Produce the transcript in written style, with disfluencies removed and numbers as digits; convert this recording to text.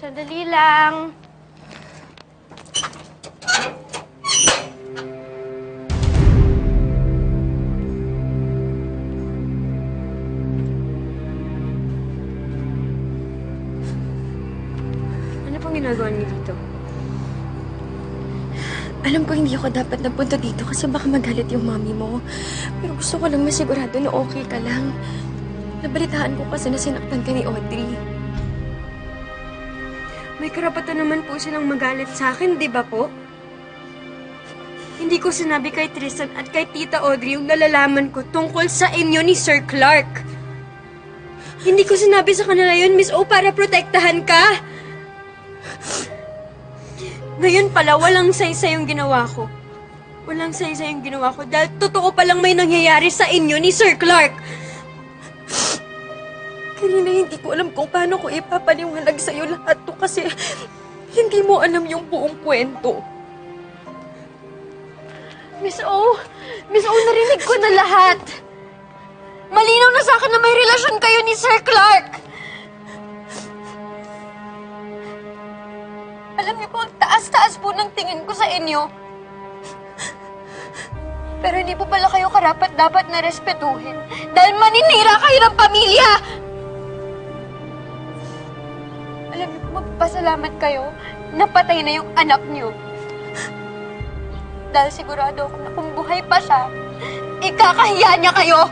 Sandali lang. Ano pong ginagawa niyo dito? Alam ko hindi ako dapat nagpunta dito kasi baka magalit yung mami mo. Pero gusto ko lang masigurado na okay ka lang. Nabalitaan ko kasi na sinaktan ka ni Audrey. May karapatan naman po silang magalit sa akin, di ba po? Hindi ko sinabi kay Tristan at kay Tita Audrey yung nalalaman ko tungkol sa inyo ni Sir Clark. Hindi ko sinabi sa kanila yun, Miss O, para protektahan ka. Ngayon pala, walang saysay yung ginawa ko. Walang saysay yung ginawa ko dahil totoo palang may nangyayari sa inyo ni Sir Clark. Karina, hindi ko alam kung paano ko ipapaliwanag sa'yo lahat to kasi hindi mo alam yung buong kwento. Miss O, narinig ko na lahat. Malinaw na sa akin na may relasyon kayo ni Sir Clark. Alam niyo po, ang taas-taas po ng tingin ko sa inyo. Pero hindi po pala kayo karapat-dapat na respetuhin dahil maninira kayo ng pamilya. Alam niyo po, magpasalamat kayo na patay na yung anak niyo. Dahil sigurado ako na kung buhay pa siya, ikakahiya niya kayo.